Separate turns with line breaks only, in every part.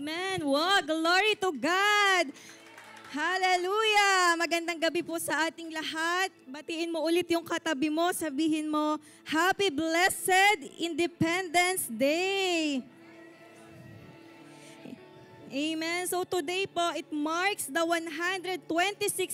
Amen. Wow, glory to God. Hallelujah! Magandang gabi po sa ating lahat. Batiin mo ulit yung katabi mo. Sabihin mo, Happy Blessed Independence Day! Amen. So today po, it marks the 126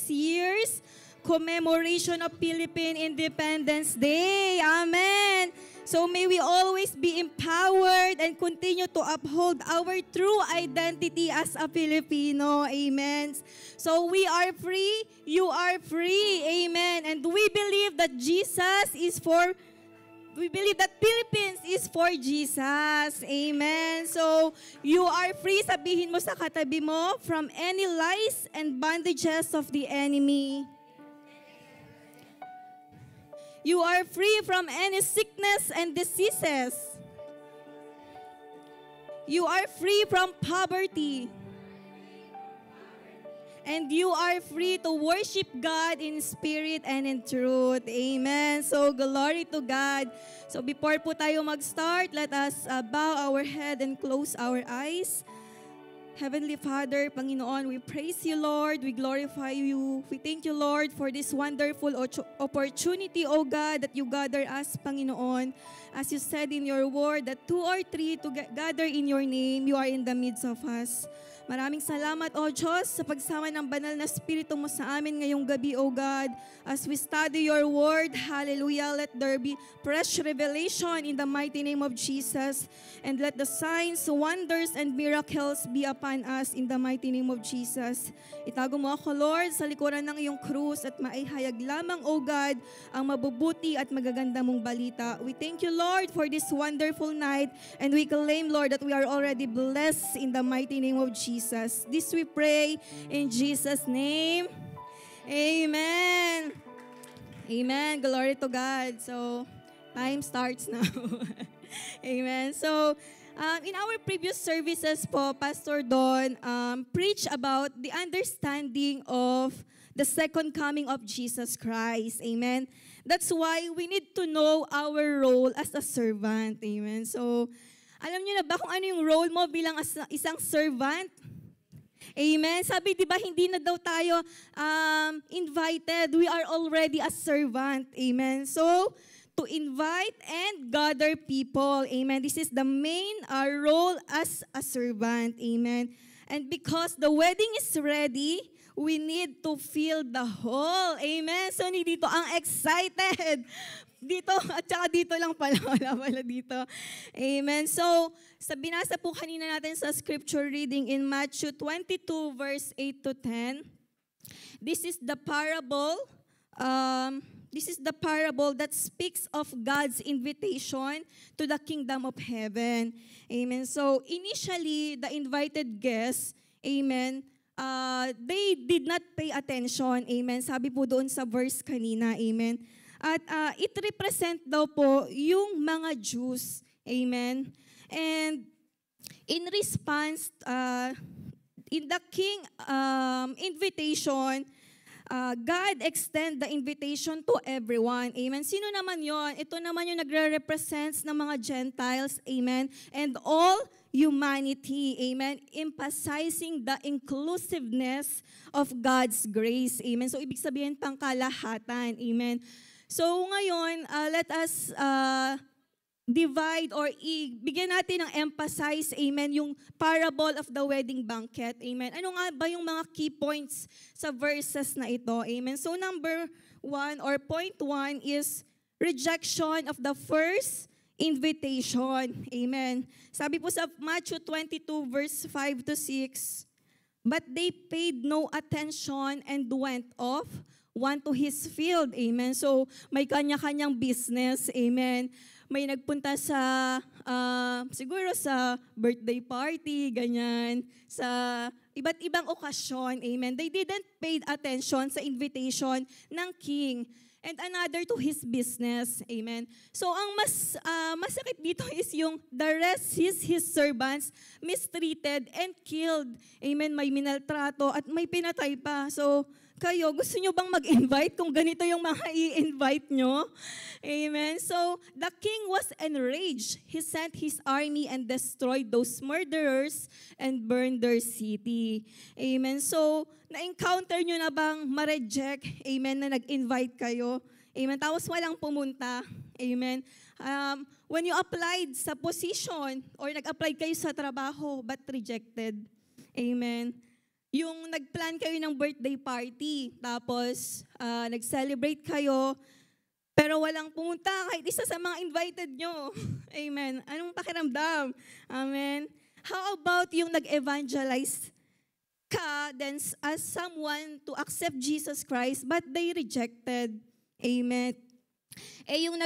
years commemoration of Philippine Independence Day. Amen. So may we always be empowered and continue to uphold our true identity as a Filipino. Amen. So we are free, you are free. Amen. And we believe that we believe that Philippines is for Jesus. Amen. So, you are free, sabihin mo sa katabi mo, from any lies and bondages of the enemy. You are free from any sickness and diseases. You are free from poverty. And you are free to worship God in spirit and in truth. Amen. So, glory to God. So, before po tayo mag-start, let us bow our head and close our eyes. Heavenly Father, Panginoon, we praise you, Lord. We glorify you. We thank you, Lord, for this wonderful opportunity, O God, that you gather us, Panginoon. As you said in your word, that 2 or 3 to gather in your name, you are in the midst of us. Maraming salamat, O Diyos, sa pagsama ng banal na Espiritu mo sa amin ngayong gabi, O God. As we study your word, hallelujah, let there be fresh revelation in the mighty name of Jesus. And let the signs, wonders, and miracles be upon us in the mighty name of Jesus. Itago mo ako, Lord, sa likuran ng iyong krus at maihayag lamang, O God, ang mabubuti at magaganda mong balita. We thank you, Lord, for this wonderful night. And we claim, Lord, that we are already blessed in the mighty name of Jesus. This we pray in Jesus' name. Amen. Amen. Glory to God. So, time starts now. Amen. So, in our previous services po, Pastor Don preached about the understanding of the second coming of Jesus Christ. Amen. That's why we need to know our role as a servant. Amen. So, alam niyo na ba kung ano yung role mo bilang isang servant? Amen. Sabi, di ba, hindi na daw tayo invited. We are already a servant. Amen. So, to invite and gather people. Amen. This is the main role as a servant. Amen. And because the wedding is ready, we need to fill the hall. Amen. So, dito ang excited. Dito, at saka dito lang pala, wala pala dito. Amen. So, binasa po kanina natin sa scripture reading in Matthew 22 verse 8 to 10. This is the parable that speaks of God's invitation to the kingdom of heaven. Amen. So, initially, the invited guests, amen, they did not pay attention. Amen. Sabi po doon sa verse kanina. Amen. At it represent daw po yung mga Jews. Amen. And in response, in the king invitation, God extend the invitation to everyone. Amen. Sino naman yon? Ito naman yung nagre-represents ng mga Gentiles. Amen. And all humanity. Amen. Emphasizing the inclusiveness of God's grace. Amen. So, ibig sabihin pangkalahatan. Amen. So, ngayon, let us divide or bigyan natin ng emphasize, amen, yung parable of the wedding banquet. Amen. Ano nga ba yung mga key points sa verses na ito? Amen. So, number 1 or point 1 is rejection of the first invitation. Amen. Sabi po sa Matthew 22 verse 5 to 6, but they paid no attention and went off, one to his field. Amen. So, may kanya-kanyang business. Amen. May nagpunta sa, siguro sa birthday party, ganyan, sa iba't ibang okasyon. Amen. They didn't pay attention sa invitation ng king. And another to his business. Amen. So, ang masakit dito is yung the rest, his servants, mistreated and killed. Amen. May minaltrato at may pinatay pa. So, Kayo, gusto nyo bang mag-invite kung ganito yung mga i-invite nyo? Amen. So, the king was enraged. He sent his army and destroyed those murderers and burned their city. Amen. So, na-encounter nyo na bang ma-reject? Amen, na nag-invite kayo? Amen. Tapos walang pumunta. Amen. When you applied sa position or nag-apply kayo sa trabaho but rejected. Amen. Yung nag-plan kayo ng birthday party, tapos nag-celebrate kayo, pero walang pumunta kahit isa sa mga invited nyo. Amen. Anong pakiramdam? Amen. How about yung nag-evangelize ka then as someone to accept Jesus Christ, but they rejected? Amen. Yung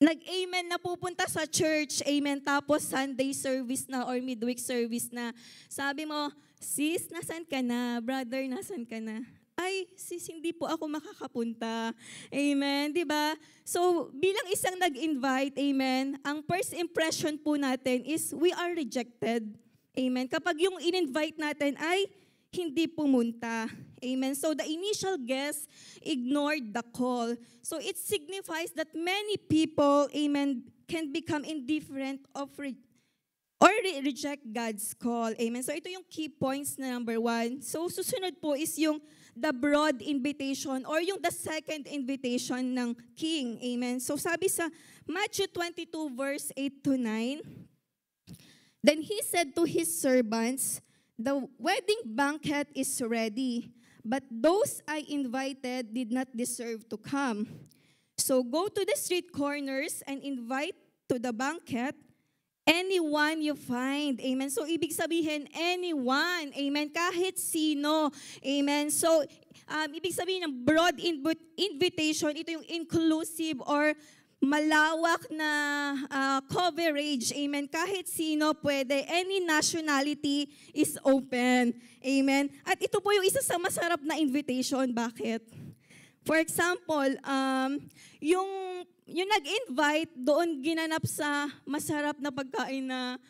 nag-amen na pupunta sa church, amen, tapos Sunday service na or midweek service na. Sabi mo, sis, nasan ka na? Brother, nasan ka na? Ay, sis, hindi po ako makakapunta. Amen, di ba? So, bilang isang nag-invite, amen, ang first impression po natin is we are rejected. Amen. Kapag yung in-invite natin ay hindi pumunta. Amen. So the initial guest ignored the call. So it signifies that many people, amen, can become indifferent or reject God's call. Amen. So ito yung key points na number 1. So susunod po is yung the broad invitation or yung the second invitation ng king. Amen. So sabi sa Matthew 22 verse 8 to 9, then he said to his servants, the wedding banquet is ready, but those I invited did not deserve to come. So go to the street corners and invite to the banquet anyone you find. Amen. So ibig sabihin, anyone. Amen. Kahit sino. Amen. So ibig sabihin ng broad invitation, ito yung inclusive or malawak na coverage. Amen. Kahit sino pwede. Any nationality is open. Amen. At ito po yung isa sa masarap na invitation. Bakit? For example, yung nag-invite, doon ginanap sa masarap na pagkain na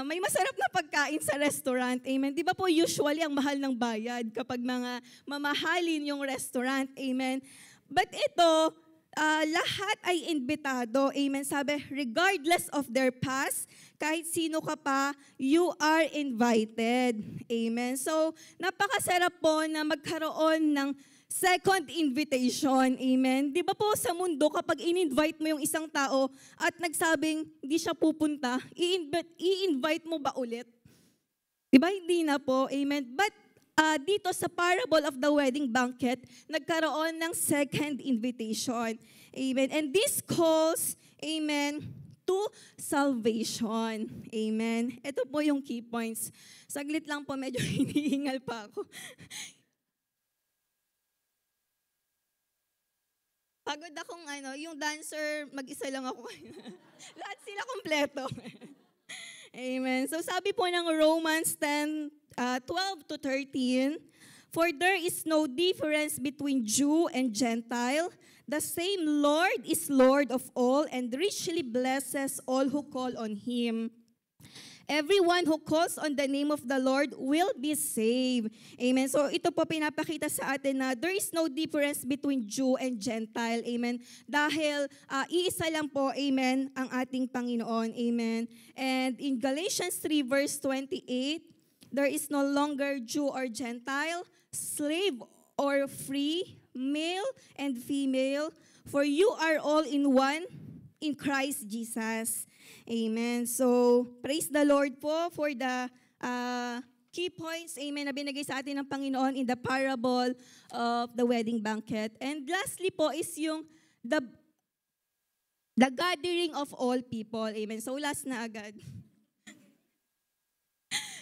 may masarap na pagkain sa restaurant. Amen. Di ba po usually ang mahal ng bayad kapag mga mamahalin yung restaurant. Amen. But ito, lahat ay imbitado. Amen. Sabi, regardless of their past, kahit sino ka pa, you are invited. Amen. So, napakasarap po na magkaroon ng second invitation. Amen. Di ba po sa mundo, kapag in-invite mo yung isang tao at nagsabing hindi siya pupunta, i-invite mo ba ulit? Di ba? Hindi na po. Amen. But dito sa parable of the wedding banquet, nagkaroon ng second invitation. Amen. And this calls, amen, to salvation. Amen. Ito po yung key points. Saglit lang po, medyo hinihingal pa ako. Pagod akong yung dancer, mag-isa lang ako. Lahat sila kompleto. Amen. So sabi po ng Romans 10:12 to 13, for there is no difference between Jew and Gentile. The same Lord is Lord of all and richly blesses all who call on Him. Everyone who calls on the name of the Lord will be saved. Amen. So ito po pinapakita sa atin na there is no difference between Jew and Gentile. Amen. Dahil iisa lang po, amen, ang ating Panginoon. Amen. And in Galatians 3 verse 28, there is no longer Jew or Gentile, slave or free, male and female, for you are all in one in Christ Jesus. Amen. So, praise the Lord po for the key points, amen, na binigay sa atin ng Panginoon in the parable of the wedding banquet. And lastly po is yung the gathering of all people. Amen. So, last na agad.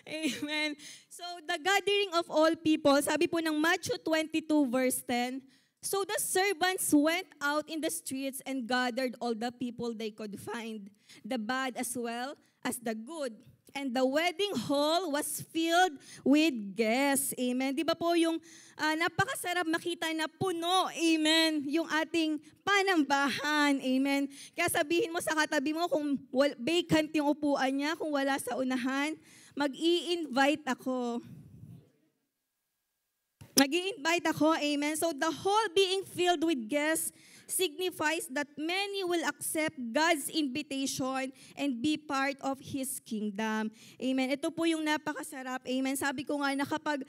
Amen. So, the gathering of all people, sabi po ng Matthew 22 verse 10, so the servants went out in the streets and gathered all the people they could find, the bad as well as the good. And the wedding hall was filled with guests. Amen. Di ba po yung napakasarap makita na puno, amen, yung ating panambahan. Amen. Kaya sabihin mo sa katabi mo kung vacant yung upuan niya, kung wala sa unahan, mag-i-invite ako. Mag-i-invite ako, amen. So the whole being filled with guests signifies that many will accept God's invitation and be part of His kingdom. Amen. Ito po yung napakasarap. Amen. Sabi ko nga na kapag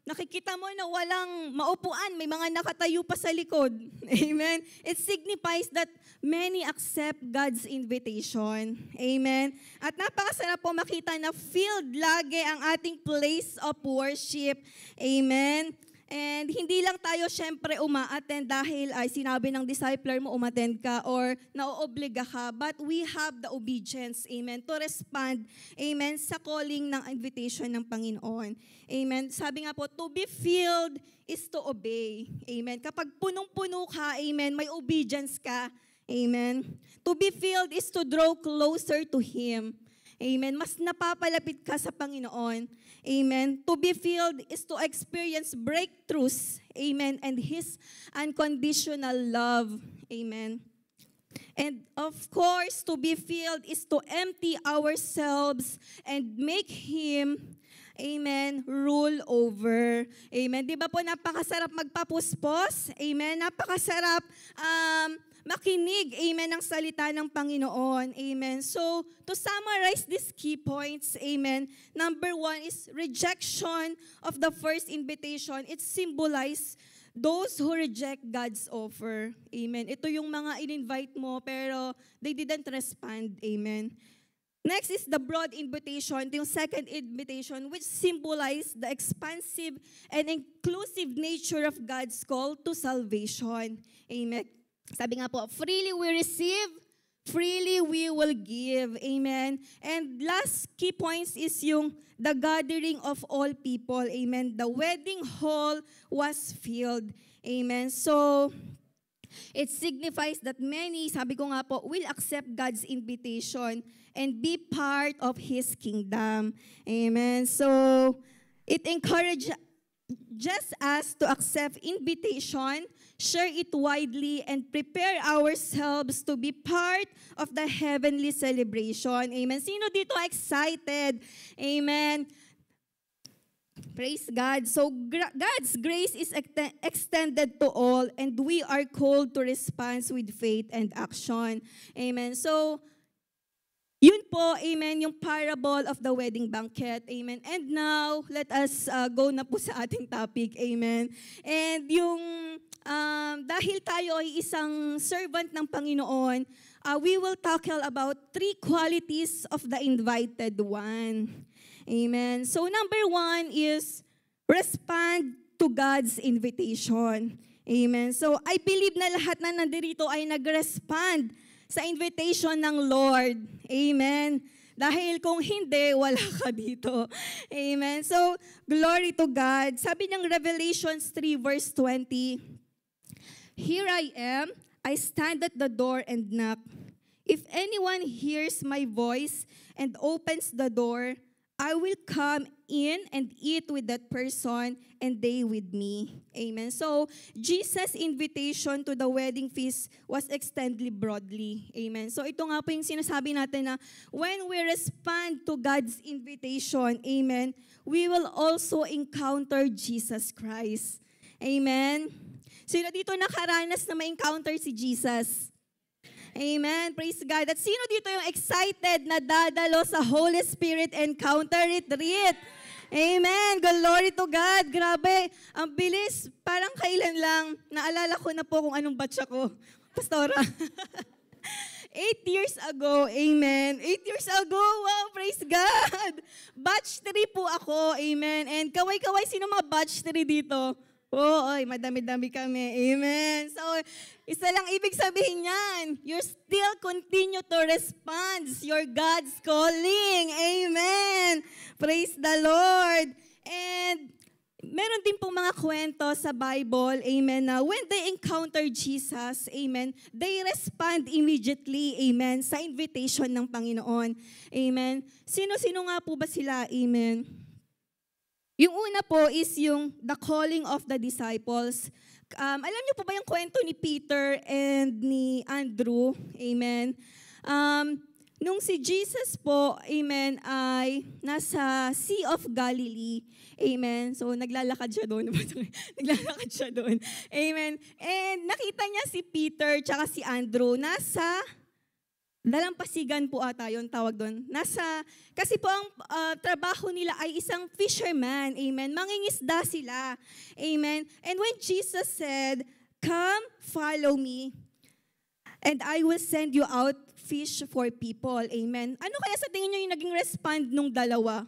nakikita mo na walang maupuan, may mga nakatayo pa sa likod. Amen. It signifies that many accept God's invitation. Amen. At napakasarap po makita na filled lagi ang ating place of worship. Amen. And hindi lang tayo syempre uma-attend dahil ay sinabi ng discipler mo umattend ka or naoobliga ka, but we have the obedience, amen, to respond, amen, sa calling ng invitation ng Panginoon. Amen. Sabi nga po, to be filled is to obey. Amen. Kapag punong-puno ka, amen, may obedience ka. Amen. To be filled is to draw closer to Him. Amen. Mas napapalapit ka sa Panginoon. Amen. To be filled is to experience breakthroughs. Amen. And His unconditional love. Amen. And of course, to be filled is to empty ourselves and make Him, amen, rule over. Amen. Di ba po napakasarap magpapuspos? Amen. Napakasarap makinig, amen, ng salita ng Panginoon. Amen. So, to summarize these key points, amen, number 1 is rejection of the first invitation. It symbolizes those who reject God's offer. Amen. Ito yung mga in-invite mo, pero they didn't respond. Amen. Next is the broad invitation, yung second invitation, which symbolizes the expansive and inclusive nature of God's call to salvation. Amen. Sabi nga po, freely we receive, freely we will give. Amen. And last key points is yung the gathering of all people. Amen. The wedding hall was filled. Amen. So, it signifies that many, sabi ko nga po, will accept God's invitation and be part of His kingdom. Amen. So, it encourages us to accept invitation, share it widely, and prepare ourselves to be part of the heavenly celebration. Amen. Sino dito excited? Amen. Praise God. So God's grace is extended to all, and we are called to respond with faith and action. Amen. So, yun po, amen, yung parable of the wedding banquet. Amen. And now, let us go na po sa ating topic. Amen. And yung, dahil tayo ay isang servant ng Panginoon, we will tackle about 3 qualities of the invited one. Amen. So, number 1 is respond to God's invitation. Amen. So, I believe na lahat na nandirito ay nag-respond sa invitation ng Lord. Amen. Dahil kung hindi, wala ka dito. Amen. So, glory to God. Sabi ng Revelations 3 verse 20, "Here I am, I stand at the door and knock. If anyone hears my voice and opens the door, I will come in and eat with that person and they with me." Amen. So, Jesus' invitation to the wedding feast was extended broadly. Amen. So, ito nga po yung sinasabi natin na when we respond to God's invitation, amen, we will also encounter Jesus Christ. Amen. Sino dito nakaranas na ma-encounter si Jesus? Amen. Praise God. At sino dito yung excited na dadalo sa Holy Spirit Encounter Retreat? Amen. Glory to God. Grabe. Ang bilis. Parang kailan lang. Naalala ko na po kung anong batch ako. Pastora. 8 years ago. Amen. 8 years ago. Wow. Praise God. Batch 3 po ako. Amen. And kaway-kaway, sino mga batch 3 dito? Oo, madami-dami kami. Amen. So, isa lang ibig sabihin yan. You still continue to respond. Your God's calling. Amen. Praise the Lord. And meron din pong mga kwento sa Bible, amen, na when they encounter Jesus, amen, they respond immediately, amen, sa invitation ng Panginoon. Amen. Sino-sino nga po ba sila? Amen. Yung una po is yung the calling of the disciples. Alam niyo po ba yung kwento ni Peter and ni Andrew? Amen. nung si Jesus po, amen, ay nasa Sea of Galilee, amen. So, naglalakad siya doon. Naglalakad siya doon. Amen. And nakita niya si Peter tsaka si Andrew nasa dalampasigan po ata yun tawag doon. Kasi po ang trabaho nila ay isang fisherman. Amen. Mangingisda sila. Amen. And when Jesus said, "Come, follow me, and I will send you out fish for people." Amen. Ano kaya sa tingin nyo yung naging respond nung dalawa?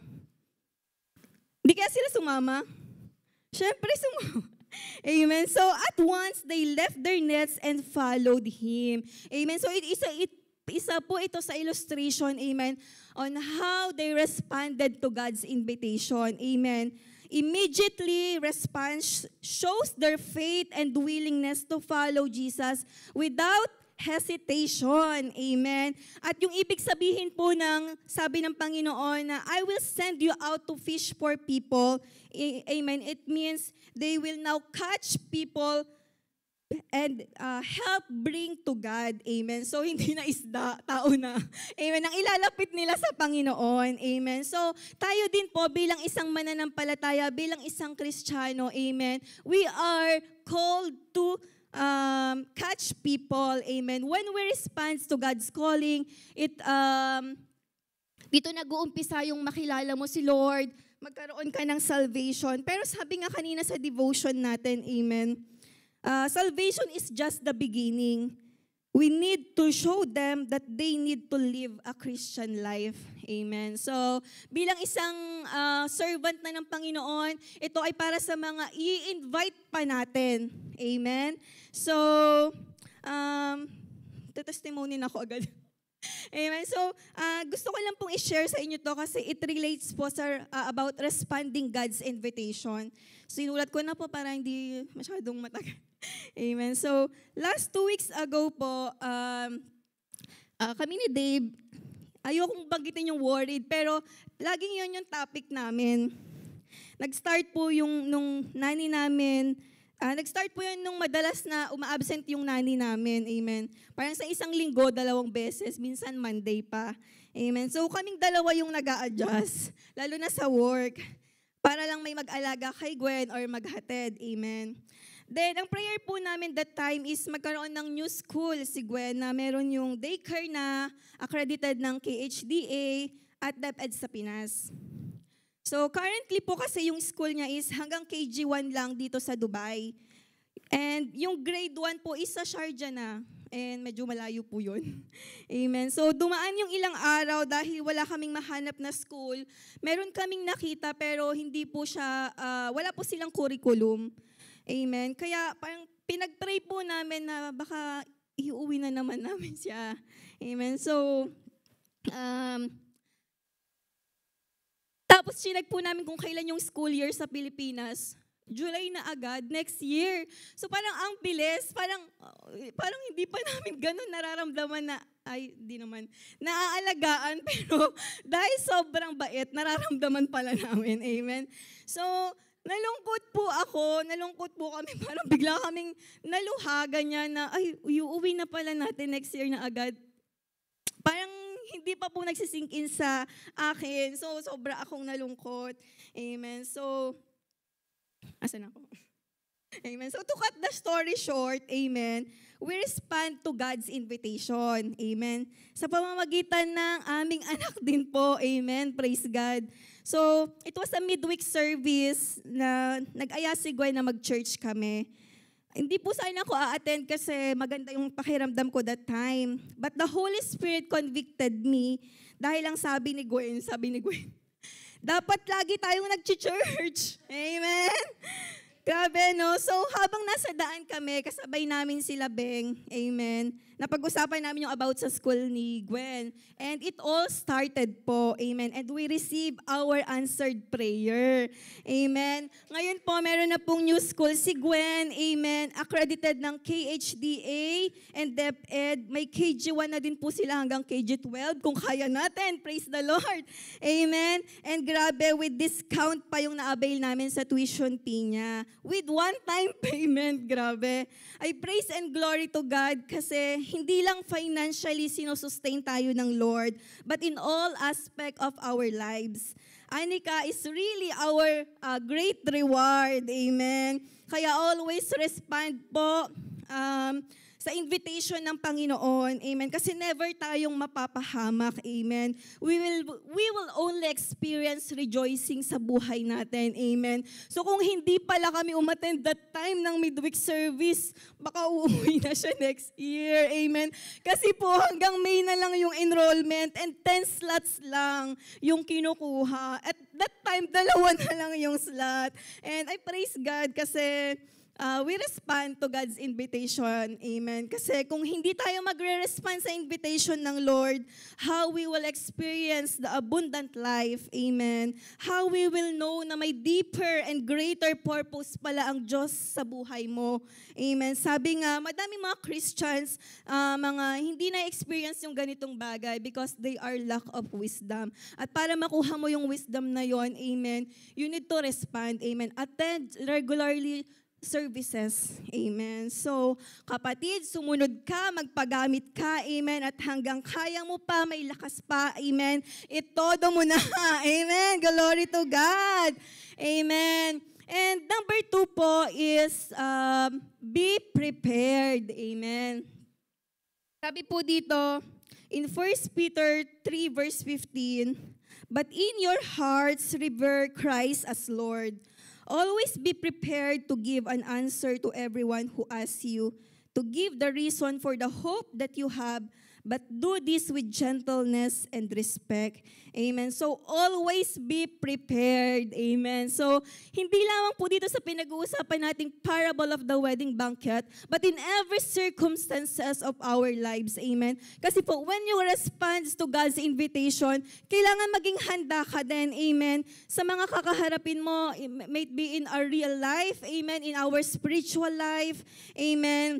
Di kaya sila sumama? Siyempre sumama. Amen. So at once, they left their nets and followed Him. Amen. So isa po ito sa illustration, amen, on how they responded to God's invitation. Amen. Immediately, response shows their faith and willingness to follow Jesus without hesitation. Amen. At yung ibig sabihin po ng sabi ng Panginoon na I will send you out to fish for people. Amen. It means they will now catch people and help bring to God. Amen. So, hindi na isda, tao na. Amen. Ang ilalapit nila sa Panginoon. Amen. So, tayo din po bilang isang mananampalataya, bilang isang Kristiyano, amen, we are called to catch people. Amen. When we respond to God's calling, dito nag-uumpisa yung makilala mo si Lord, magkaroon ka ng salvation. Pero sabi nga kanina sa devotion natin, amen, salvation is just the beginning. We need to show them that they need to live a Christian life. Amen. So, bilang isang servant na ng Panginoon, ito ay para sa mga i-invite pa natin. Amen. So, testimony na ako agad. Amen. So, gusto ko lang pong i-share sa inyo to kasi it relates po sa about responding God's invitation. Sinulat ko na po para hindi masyadong matagal. Amen. So, last 2 weeks ago po, kami ni Dave, ayokong banggitin yung worried, pero laging yun yung topic namin. Nag-start po yung nung nanny namin, nag-start po yun nung madalas na uma-absent yung nanny namin. Amen. Parang sa isang linggo, 2 beses, minsan Monday pa. Amen. So, kaming dalawa yung nag-a-adjust, lalo na sa work, para lang may mag-alaga kay Gwen or maghatid. Amen. Then, ang prayer po namin that time is magkaroon ng new school si Gwen na meron yung daycare na accredited ng KHDA at DepEd sa Pinas. So, currently po kasi yung school niya is hanggang KG1 lang dito sa Dubai. And yung grade 1 po is sa Sharjah na. And medyo malayo po yun. Amen. So, dumaan yung ilang araw dahil wala kaming mahanap na school. Meron kaming nakita pero hindi po siya, wala po silang curriculum. Amen. Kaya parang pinag-pray po namin na baka iuwi na naman namin siya. Amen. So, tapos sinag po namin kung kailan yung school year sa Pilipinas. July na agad, next year. So parang ang bilis, parang hindi pa namin ganun nararamdaman na, di naman, naaalagaan, pero dahil sobrang bait, nararamdaman pala namin. Amen. So, nalungkot po kami, parang bigla kaming naluhaga niya na, uuwi na pala natin next year na agad. Parang hindi pa po nagsisink in sa akin. So, sobra akong nalungkot. Amen. So, asan ako? Amen. So, to cut the story short, amen, we respond to God's invitation. Amen. Sa pamamagitan ng aming anak din po. Amen. Praise God. So, it was a midweek service na nag-aya si Gwen na mag-church kami. Hindi po sana ako a-attend kasi maganda yung pakiramdam ko that time. But the Holy Spirit convicted me dahil lang sabi ni Gwen, dapat lagi tayong nag-church. Amen? Grabe, no? So, habang nasa daan kami, kasabay namin sila Beng. Amen? Napag-usapan namin yung about sa school ni Gwen. And it all started po. Amen? And we received our answered prayer. Amen? Ngayon po, meron na pong new school si Gwen. Amen? Accredited ng KHDA and DepEd. May KG1 na din po sila hanggang KG12 kung kaya natin. Praise the Lord. Amen? And grabe, with discount pa yung na-avail namin sa tuition fee niya. With one-time payment, grabe. I praise and glory to God kasi hindi lang financially sinusustain tayo ng Lord, but in all aspect of our lives. Anika is really our great reward. Amen. Kaya always respond po sa invitation ng Panginoon. Amen. Kasi never tayong mapapahamak. Amen. We will only experience rejoicing sa buhay natin. Amen. So kung hindi pala kami umattend that time ng midweek service, baka uuwi na siya next year. Amen. Kasi po hanggang May na lang yung enrollment and 10 slots lang yung kinukuha. At that time, 2 na lang yung slot. And I praise God kasi we respond to God's invitation. Amen. Kasi kung hindi tayo magre-respond sa invitation ng Lord, how we will experience the abundant life. Amen. How we will know na may deeper and greater purpose pala ang Diyos sa buhay mo. Amen. Sabi nga, madaming mga Christians, mga hindi na-experience yung ganitong bagay because they are lack of wisdom. At para makuha mo yung wisdom na yon, amen, you need to respond. Amen. Attend regularly services. Amen. So, kapatid, sumunod ka, magpagamit ka. Amen. At hanggang kaya mo pa, may lakas pa. Amen. Itodo mo na. Amen. Glory to God. Amen. And number 2 po is be prepared. Amen. Sabi po dito, in 1 Peter 3 verse 15, but in your hearts revere Christ as Lord. Always be prepared to give an answer to everyone who asks you, to give the reason for the hope that you have, but do this with gentleness and respect. Amen. So, always be prepared. Amen. So, hindi lamang po dito sa pinag-uusapan nating parable of the wedding banquet, but in every circumstances of our lives. Amen. Kasi po, when you respond to God's invitation, kailangan maging handa ka din. Amen. Sa mga kakaharapin mo, it may be in our real life. Amen. In our spiritual life. Amen.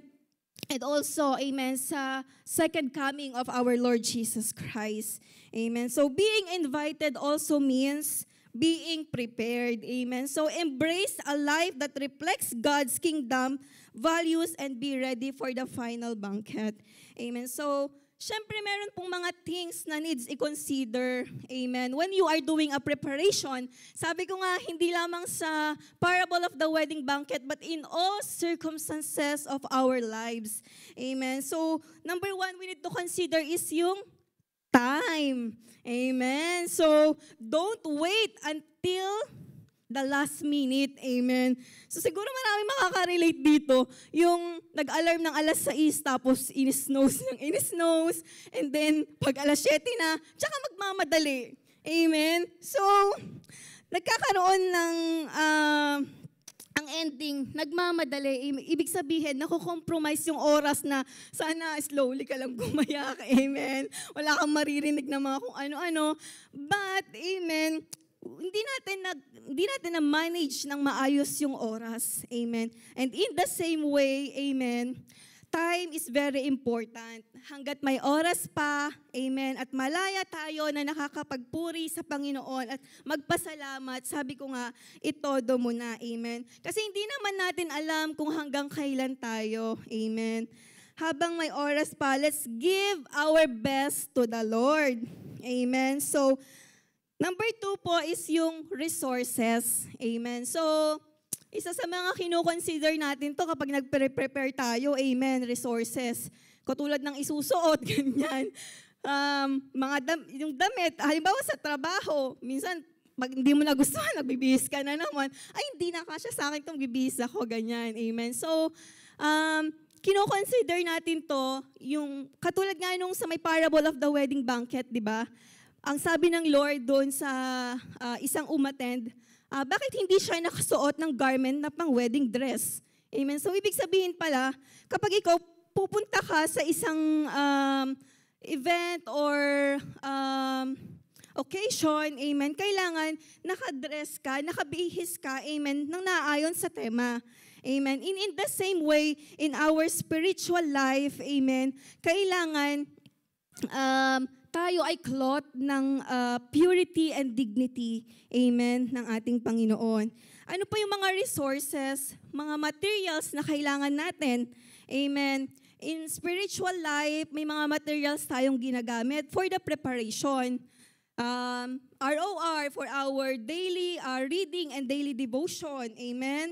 And also, amen, sa second coming of our Lord Jesus Christ. Amen. So, being invited also means being prepared. Amen. So, embrace a life that reflects God's kingdom values and be ready for the final banquet. Amen. So, syempre, meron pong mga things na needs i-consider. Amen. When you are doing a preparation, sabi ko nga, hindi lamang sa parable of the wedding banquet, but in all circumstances of our lives. Amen. So, number 1, we need to consider is yung time. Amen. So, don't wait until the last minute. Amen. So siguro marami makaka-relate dito. Yung nag-alarm ng alas 6, tapos inisnose ng inisnose, and then pag alas 7 na, tsaka magmamadali. Amen. So, nagkakaroon ng ang ending, nagmamadali. Ibig sabihin, nakukompromise yung oras na sana slowly ka lang gumayak. Amen. Wala kang maririnig na mga kung ano-ano. But, amen, hindi natin na manage ng maayos yung oras. Amen. And in the same way, amen, time is very important. Hanggat may oras pa, amen, at malaya tayo na nakakapagpuri sa Panginoon at magpasalamat, sabi ko nga, itodo mo na, amen. Kasi hindi naman natin alam kung hanggang kailan tayo, amen. Habang may oras pa, let's give our best to the Lord. Amen. So, number 2 po is yung resources. Amen. So, isa sa mga kino-consider natin to kapag nag-prepare tayo, amen, resources. Katulad ng isusuot, ganyan. Yung damit, halimbawa sa trabaho, minsan, pag hindi mo nagustuhan, nagbibihis ka na naman, ay, hindi na kasya sa akin itong bibihis ako, ganyan. Amen. So, kino-consider natin to, yung, katulad nga nung sa may parable of the wedding banquet, di ba? Ang sabi ng Lord doon sa isang umattend, bakit hindi siya nakasuot ng garment na pang wedding dress? Amen. So, ibig sabihin pala, kapag ikaw pupunta ka sa isang event or occasion, amen, kailangan nakadress ka, nakabihis ka, amen, nang naayon sa tema. Amen. In the same way, in our spiritual life, amen, kailangan tayo ay clothed ng purity and dignity, amen, ng ating Panginoon. Ano pa yung mga resources, mga materials na kailangan natin, amen. in spiritual life, may mga materials tayong ginagamit for the preparation. ROR for our daily reading and daily devotion. Amen.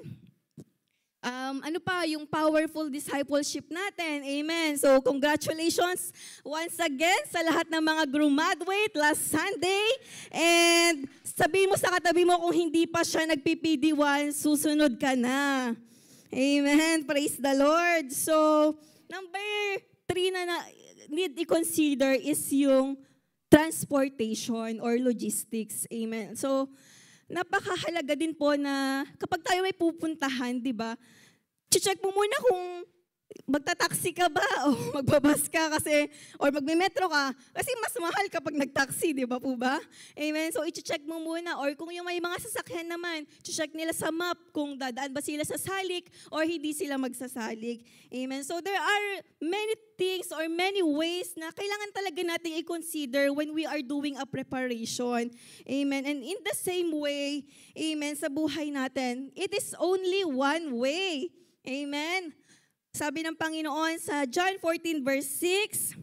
Ano pa, yung powerful discipleship natin. Amen. So, congratulations once again sa lahat ng mga graduate last Sunday. And sabihin mo sa katabi mo kung hindi pa siya nagpi-PD1, susunod ka na. Amen. Praise the Lord. So, number 3 na need i-consider is yung transportation or logistics. Amen. So, napakahalaga din po na kapag tayo may pupuntahan, di ba, check mo muna kung magta-taxi ka ba o magbabas ka kasi, or magme-metro ka, kasi mas mahal kapag nag-taxi, di ba po ba? Amen. So, i-check mo muna, or kung yung may mga sasakyan naman, check nila sa map kung dadaan ba sila sa salik or hindi sila magsasalik. Amen. So, there are many things or many ways na kailangan talaga natin i-consider when we are doing a preparation. Amen. And in the same way, amen, sa buhay natin, it is only one way. Amen. Sabi ng Panginoon sa John 14 verse 6,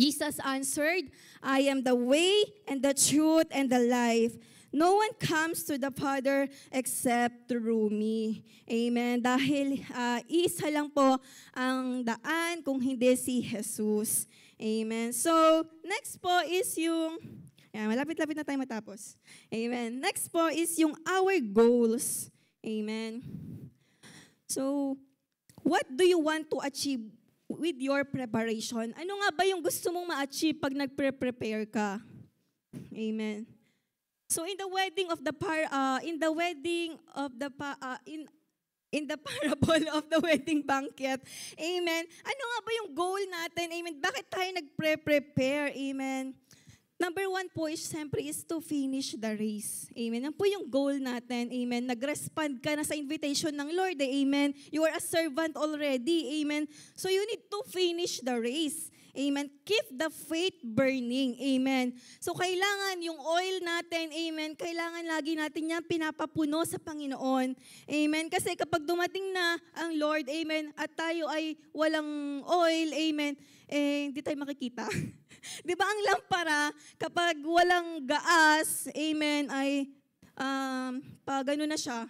Jesus answered, I am the way and the truth and the life. No one comes to the Father except through me. Amen. Dahil isa lang po ang daan kung hindi si Jesus. Amen. So, next po is yung, malapit-lapit na tayo matapos. Amen. Next po is yung our goals. Amen. So, what do you want to achieve with your preparation? Ano nga ba yung gusto mong ma-achieve pag nagpre-prepare ka? Amen. So in the wedding of the parable of the wedding banquet, amen. Ano nga ba yung goal natin? Amen. Bakit tayo nagpre-prepare? Amen. Number 1 po is, siyempre, is to finish the race. Amen. Yan po yung goal natin. Amen. Nag-respond ka na sa invitation ng Lord. Amen. You are a servant already. Amen. So you need to finish the race. Amen. Keep the faith burning. Amen. So kailangan yung oil natin, amen, kailangan lagi natin yan pinapapuno sa Panginoon. Amen. Kasi kapag dumating na ang Lord, amen, at tayo ay walang oil, amen, hindi tayo makikita. Di ba ang lampara, kapag walang gaas, amen, ay gano'n na siya,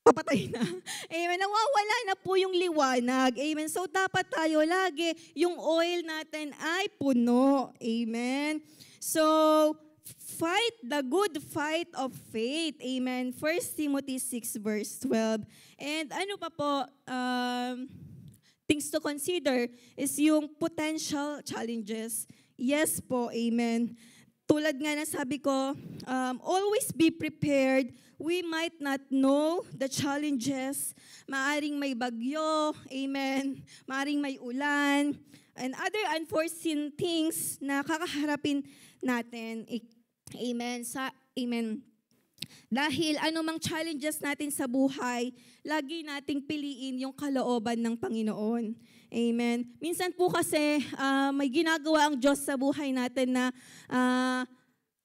papatay na. Amen. Nawawala na po yung liwanag. Amen. So, dapat tayo lagi, yung oil natin ay puno. Amen. So, fight the good fight of faith. Amen. 1 Timothy 6 verse 12. And ano pa po, things to consider is yung potential challenges. Yes po, amen. Tulad nga na sabi ko, always be prepared. We might not know the challenges. Maaring may bagyo, amen. Maaring may ulan, and other unforeseen things na kakaharapin natin. Amen. Amen. Dahil anumang challenges natin sa buhay, lagi nating piliin yung kalooban ng Panginoon. Amen. Minsan po kasi may ginagawa ang Diyos sa buhay natin na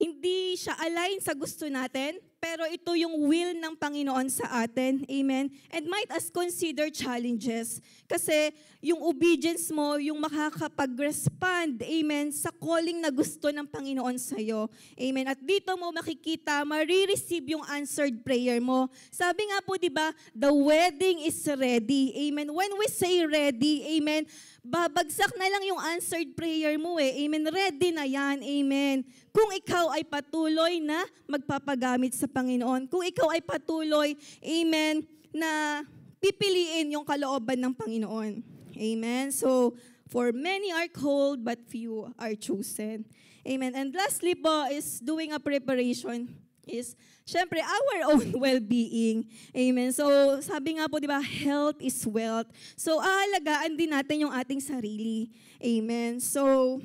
hindi siya align sa gusto natin, pero ito yung will ng Panginoon sa atin. Amen. And might us consider challenges. Kasi yung obedience mo, yung makakapag-respond, amen, sa calling na gusto ng Panginoon sa'yo. Amen. At dito mo makikita, marireceive yung answered prayer mo. Sabi nga po, di ba, the wedding is ready. Amen. When we say ready, amen, babagsak na lang yung answered prayer mo eh. Amen. Ready na yan. Amen. Kung ikaw ay patuloy na magpapagamit sa Panginoon, kung ikaw ay patuloy, amen, na pipiliin yung kalooban ng Panginoon. Amen. So, for many are called, but few are chosen. Amen. And lastly po is doing a preparation is, syempre, our own well-being. Amen. So, sabi nga po, di ba, health is wealth. So, aalagaan din natin yung ating sarili. Amen. So,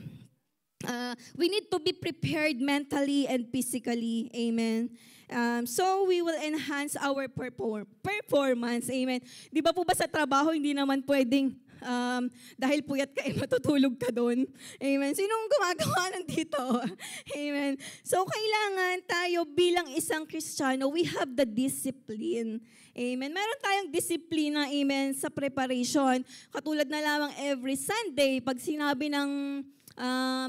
we need to be prepared mentally and physically. Amen. So, we will enhance our performance. Amen. Di ba po ba sa trabaho, hindi naman pwedeng dahil puyat ka, matutulog ka doon. Amen. Sinong gumagawa ng dito? Amen. So, kailangan tayo bilang isang Kristiyano, we have the discipline. Amen. Meron tayong disiplina, amen, sa preparation. Katulad na lamang every Sunday, pag sinabi ng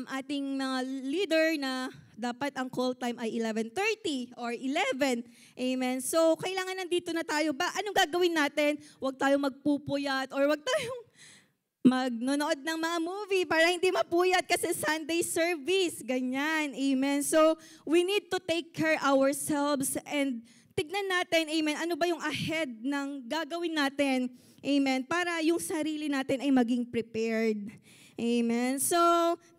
ating mga leader na dapat ang call time ay 11:30 or 11. Amen. So, kailangan nandito na tayo. Anong gagawin natin? Huwag tayong magpupuyat or huwag tayong magnonood ng mga movie para hindi mapuyat kasi Sunday service. Ganyan. Amen. So, we need to take care ourselves and tignan natin, amen, ano ba yung ahead ng gagawin natin, amen, para yung sarili natin ay maging prepared. Amen. So,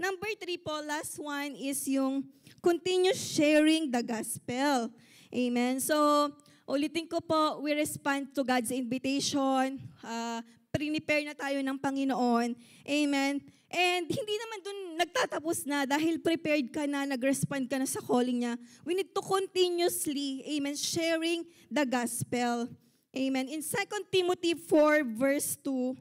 number 3 po, last one is yung continue sharing the gospel. Amen. So, ulitin ko po, we respond to God's invitation. Prepare na tayo ng Panginoon. Amen. And hindi naman dun nagtatapos na dahil prepared ka na, nag-respond ka na sa calling niya. We need to continuously, amen, sharing the gospel. Amen. In 2 Timothy 4 verse 2,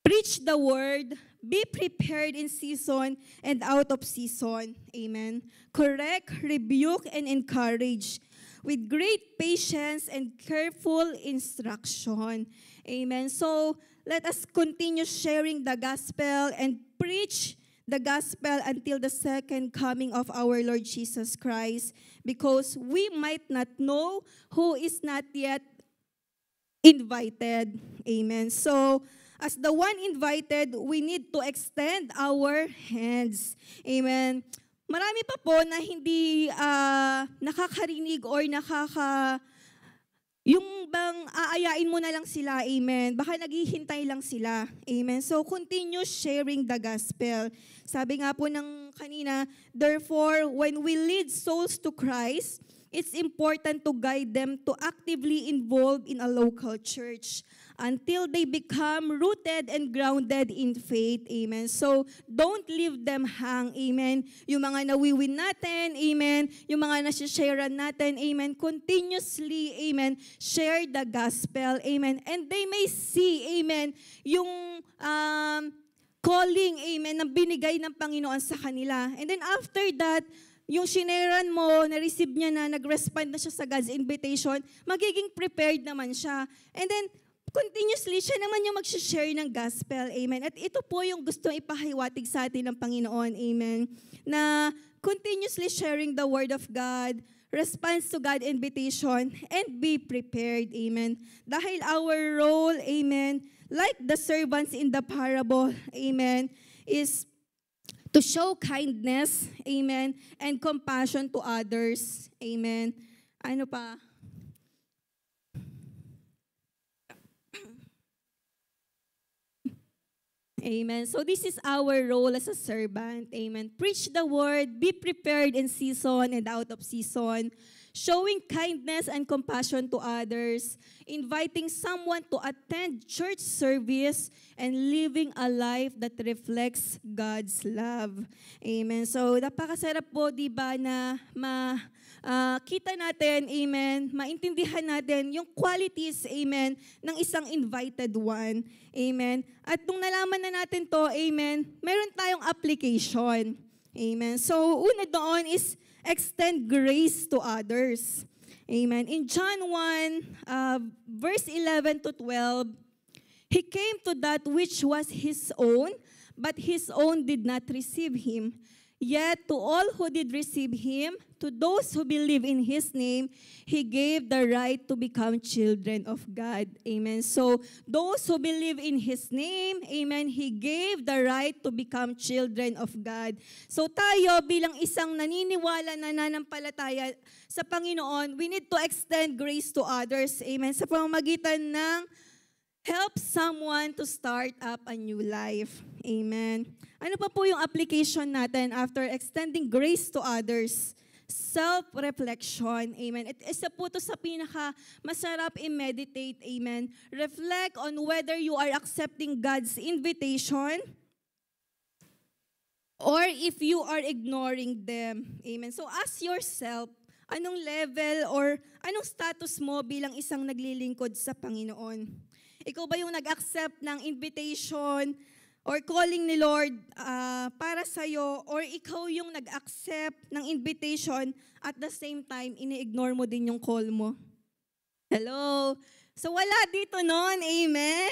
preach the word, be prepared in season and out of season. Amen. Correct, rebuke, and encourage with great patience and careful instruction. Amen. So, let us continue sharing the gospel and preach the gospel until the second coming of our Lord Jesus Christ, because we might not know who is not yet invited. Amen. So, as the one invited, we need to extend our hands. Amen. Marami pa po na hindi nakakarinig or yung bang aayain mo na lang sila, amen. Baka naghihintay lang sila, amen. So, continue sharing the gospel. Sabi nga po ng kanina, therefore, when we lead souls to Christ, it's important to guide them to actively involve in a local church until they become rooted and grounded in faith. Amen. So, don't leave them hang. Amen. Yung mga nawiwin natin, amen. Yung mga nasisharean natin, amen. Continuously, amen. Share the gospel, amen. And they may see, amen, yung calling, amen, na binigay ng Panginoon sa kanila. And then after that, yung shineran mo, na-receive niya na, nag-respond na siya sa God's invitation, magiging prepared naman siya. And then, continuously, siya naman yung mag-share ng gospel. Amen. At ito po yung gusto ipahiwatig sa atin ng Panginoon. Amen. Na continuously sharing the word of God, response to God's invitation, and be prepared. Amen. Dahil our role, amen, like the servants in the parable, amen, is to show kindness, amen, and compassion to others. Amen. Ano pa? Amen. So this is our role as a servant. Amen. Preach the word, be prepared in season and out of season, showing kindness and compassion to others, inviting someone to attend church service, and living a life that reflects God's love. Amen. So napakasarap po, di ba, na kita natin, amen, maintindihan natin yung qualities, amen, ng isang invited one. Amen. At nung nalaman na natin to, amen, meron tayong application. Amen. So, una doon is extend grace to others. Amen. In John 1, verse 11 to 12, He came to that which was His own, but His own did not receive Him. Yet to all who did receive Him, to those who believe in His name, He gave the right to become children of God. Amen. So, those who believe in His name, amen, He gave the right to become children of God. So, tayo bilang isang naniniwala na nanampalataya sa Panginoon, we need to extend grace to others. Amen. Sa pamamagitan ng help someone to start up a new life. Amen. Ano pa po yung application natin after extending grace to others? Self-reflection. Amen. Isa po ito sa pinaka-masarap i-meditate. Amen. Reflect on whether you are accepting God's invitation or if you are ignoring them. Amen. So ask yourself, anong level or anong status mo bilang isang naglilingkod sa Panginoon? Ikaw ba yung nag-accept ng invitation or calling ni Lord para sa'yo, or ikaw yung nag-accept ng invitation at the same time, ini-ignore mo din yung call mo? Hello? So wala dito nun, amen?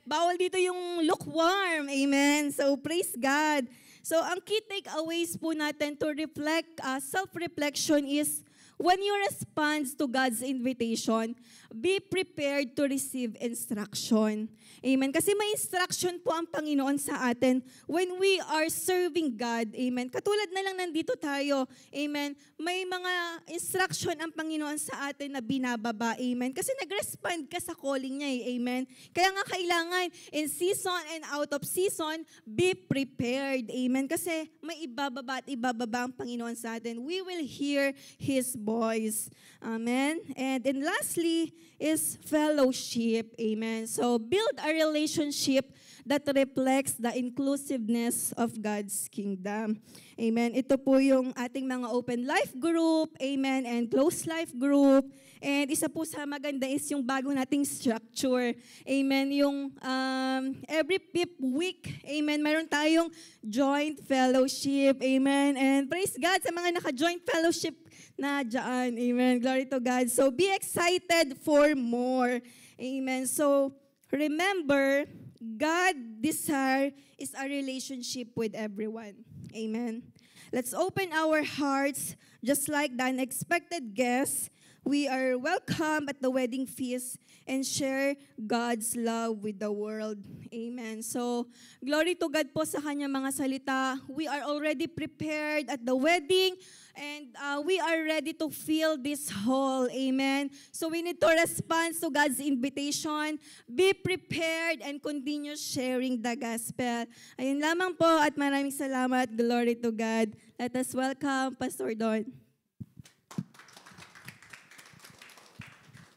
Bawal dito yung lukewarm, amen? So praise God. So ang key takeaways po natin to reflect, self-reflection is, when you respond to God's invitation, be prepared to receive instruction. Amen. Kasi may instruction po ang Panginoon sa atin when we are serving God. Amen. Katulad na lang nandito tayo. Amen. May mga instruction ang Panginoon sa atin na binababa. Amen. Kasi nag-respond ka sa calling niya. Amen. Kaya nga kailangan in season and out of season, be prepared. Amen. Kasi may ibababa at ibababa ang Panginoon sa atin. We will hear His voice. Amen. And then lastly is fellowship. Amen. So build a relationship that reflects the inclusiveness of God's kingdom. Amen. Ito po yung ating mga open life group. Amen. And close life group. And isa po sa maganda is yung bago nating structure. Amen. Yung every fifth week, amen, meron tayong joint fellowship. Amen. And praise God sa mga naka-joint fellowship na dyan. Amen. Glory to God. So be excited for more. Amen. So remember, God desire is a relationship with everyone. Amen. Let's open our hearts just like the unexpected guests. We are welcome at the wedding feast and share God's love with the world. Amen. So, glory to God po sa kanyang mga salita. We are already prepared at the wedding and we are ready to fill this hall. Amen. So, we need to respond to God's invitation. Be prepared and continue sharing the gospel. Ayun lamang po at maraming salamat. Glory to God. Let us welcome Pastor Don.